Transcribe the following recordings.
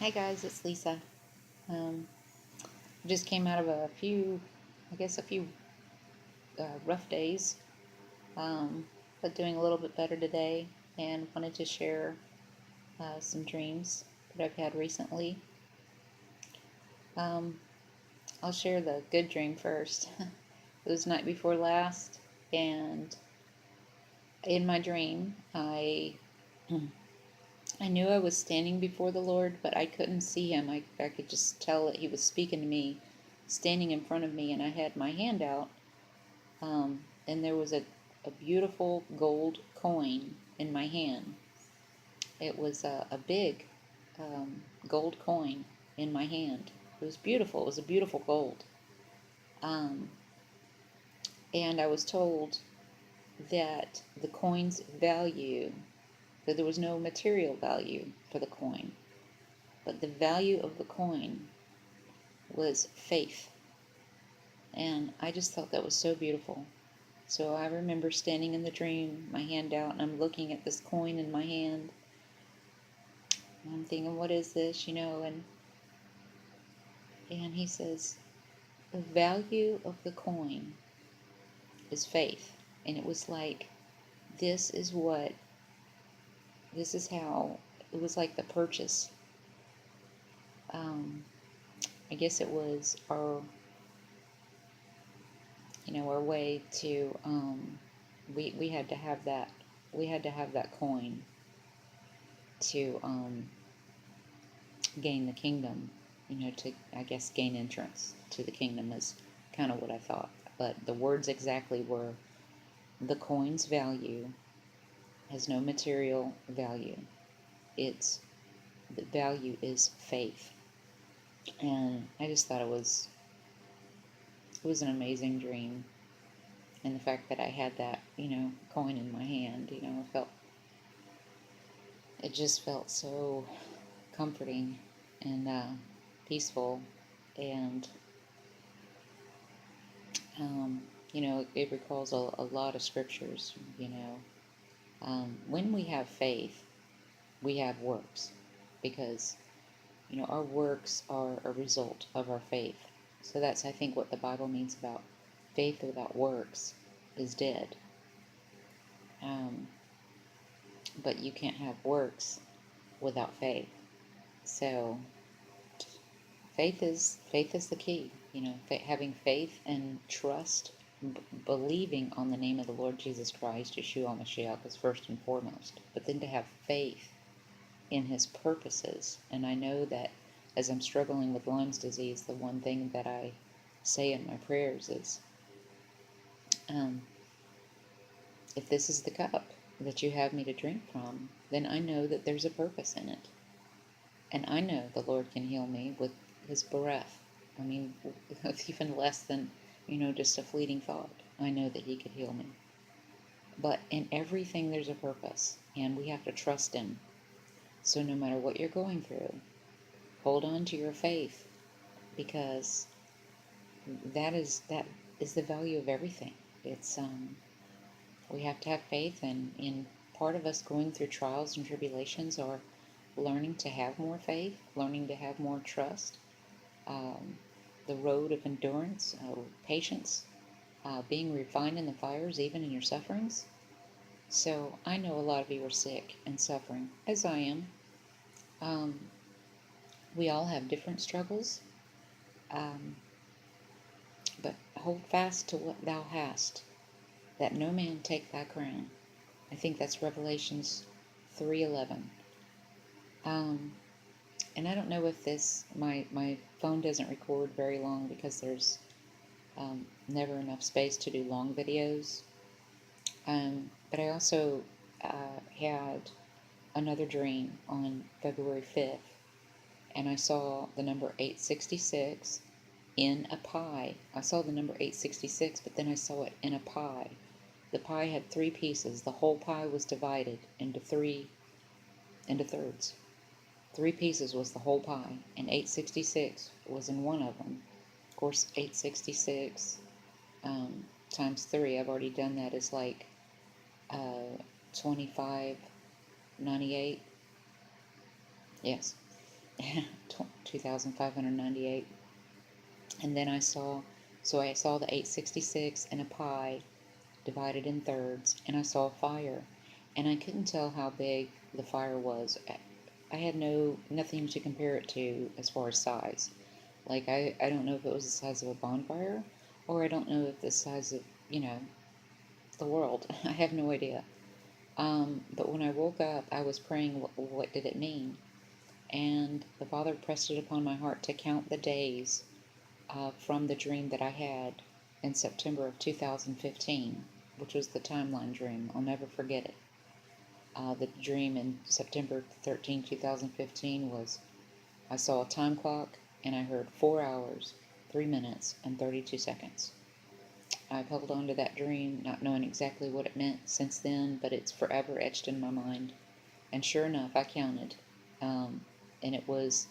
Hi guys, it's Lisa. Um, just came out of a few rough days, but doing a little bit better today, and wanted to share some dreams that I've had recently. Um, I'll share the good dream first. It was night before last, and in my dream, I knew I was standing before the Lord, but I couldn't see him. I could just tell that he was speaking to me, standing in front of me, and I had my hand out. And there was a beautiful gold coin in my hand. It was a big gold coin in my hand. It was beautiful. It was a beautiful gold. Um, and I was told that the coin's value, that there was no material value for the coin, but the value of the coin was faith. And I just thought that was so beautiful. So I remember standing in the dream, my hand out, and I'm looking at this coin in my hand. And I'm thinking, what is this, and he says, the value of the coin is faith. And it was like, this is what, this is how, it was like the purchase. Um, I guess it was our way to, we had to have that, coin to gain the kingdom, to, I guess, gain entrance to the kingdom is kind of what I thought. But the words exactly were, the coin's value has no material value. It's the value is faith. And I just thought it was an amazing dream. And the fact that I had that, coin in my hand, it just felt so comforting and peaceful. And um, it recalls a lot of scriptures. When we have faith, we have works, because our works are a result of our faith. So that's, I think, what the Bible means about faith without works is dead. Um, but you can't have works without faith. So faith is the key. Having faith and trust, believing on the name of the Lord Jesus Christ, Yeshua Mashiach, is first and foremost. But then to have faith in His purposes. And I know that as I'm struggling with Lyme's disease, the one thing that I say in my prayers is, um, if this is the cup that you have me to drink from, then I know that there's a purpose in it. And I know the Lord can heal me with His breath. I mean, with even less than, just a fleeting thought. I know that He could heal me. But in everything, there's a purpose, and we have to trust Him. So no matter what you're going through, hold on to your faith, because that is the value of everything. It's we have to have faith, and in part of us going through trials and tribulations are learning to have more faith, learning to have more trust, the road of endurance, patience, being refined in the fires, even in your sufferings. So I know a lot of you are sick and suffering, as I am. Um, we all have different struggles, um, but hold fast to what thou hast, that no man take thy crown. I think that's Revelations 3:11. Um, and I don't know if my phone doesn't record very long, because there's never enough space to do long videos. But I also had another dream on February 5th, and I saw the number 866 in a pie. I saw the number 866, but then I saw it in a pie. The pie had three pieces. The whole pie was divided into thirds. Three pieces was the whole pie, and 866 was in one of them. Of course, 866 times 3, I've already done that, is like 2598. Yes. 2,598. And then I saw the 866 and a pie divided in thirds, and I saw a fire, and I couldn't tell how big the fire was. I had nothing to compare it to as far as size. Like I don't know if it was the size of a bonfire, or I don't know if the size of, the world. I have no idea. But when I woke up, I was praying, what did it mean? And the Father pressed it upon my heart to count the days from the dream that I had in September of 2015, which was the timeline dream. I'll never forget it. The dream in September 13, 2015 was, I saw a time clock and I heard 4 hours, 3 minutes, and 32 seconds. I've held on to that dream, not knowing exactly what it meant since then, but it's forever etched in my mind. And sure enough, I counted, and it was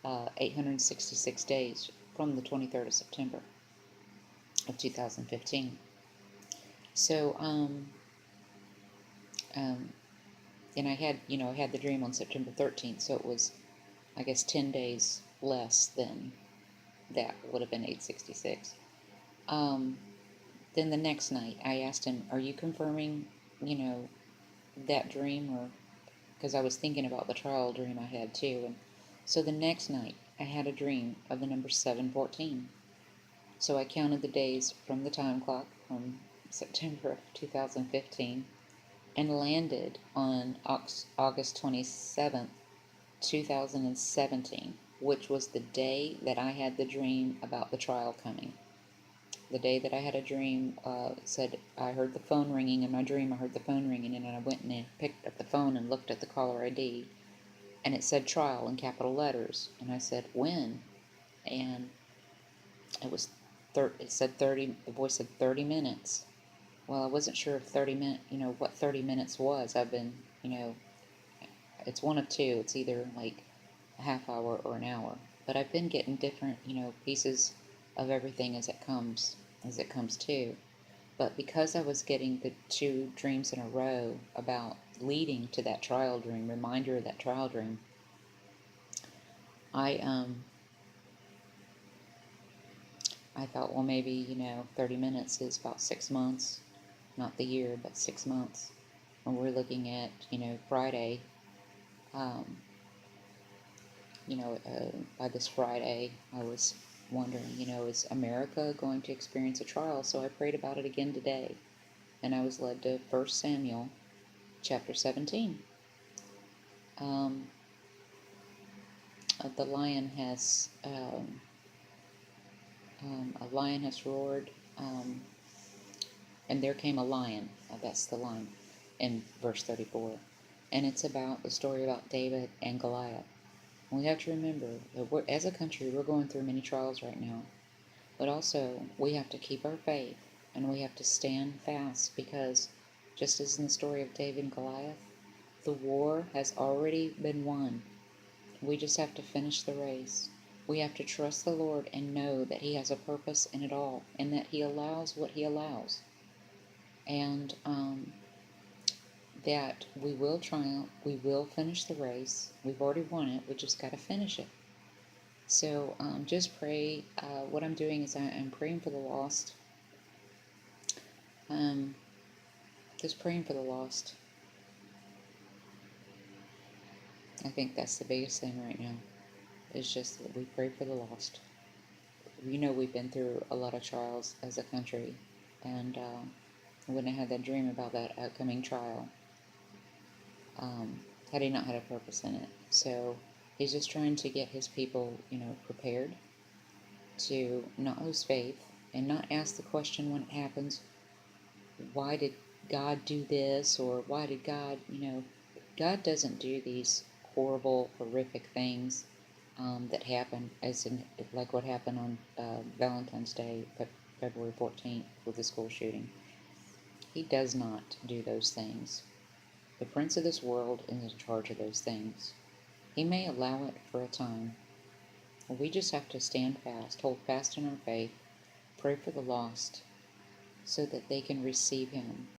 866 days from the 23rd of September of 2015. So, um, and I had the dream on September 13th, so it was, I guess, 10 days less than that would have been 866. Then the next night, I asked him, "Are you confirming, you know, that dream?" Or because I was thinking about the trial dream I had too. And so the next night, I had a dream of the number 714. So I counted the days from the time clock from September of 2015 and landed on August 27th, 2017, which was the day that I had the dream about the trial coming. The day that I had a dream, said I heard the phone ringing in my dream. I heard the phone ringing, and I went and I picked up the phone and looked at the caller ID, and it said trial in capital letters. And I said, when? And it was it said 30. The voice said 30 minutes. Well, I wasn't sure if 30 minutes, what 30 minutes was. I've been, it's one of two. It's either like a half hour or an hour. But I've been getting different, pieces of everything as it comes to. But because I was getting the two dreams in a row about leading to that trial dream, reminder of that trial dream, I I thought, well, maybe 30 minutes is about 6 months, not the year, but 6 months. And we're looking at Friday. Um, by this Friday, I was wondering, is America going to experience a trial? So I prayed about it again today, and I was led to 1 Samuel chapter 17. Um, the lion has, a lion has roared, and there came a lion. That's the line in verse 34. And it's about the story about David and Goliath. And we have to remember that as a country, we're going through many trials right now. But also, we have to keep our faith and we have to stand fast because, just as in the story of David and Goliath, the war has already been won. We just have to finish the race. We have to trust the Lord and know that He has a purpose in it all and that He allows what He allows. And that we will triumph, we will finish the race. We've already won it, we just got to finish it. So just pray. What I'm doing is I'm praying for the lost. Um, just praying for the lost. I think that's the biggest thing right now. Is just that we pray for the lost. We've been through a lot of trials as a country, and when I had that dream about that upcoming trial, had He not had a purpose in it. So He's just trying to get His people, prepared to not lose faith and not ask the question when it happens, why did God do this? Or why did God, God doesn't do these horrible, horrific things that happen, as in, like what happened on Valentine's Day, February 14th, with the school shooting. He does not do those things. The prince of this world is in charge of those things. He may allow it for a time. We just have to stand fast, hold fast in our faith, pray for the lost, so that they can receive Him.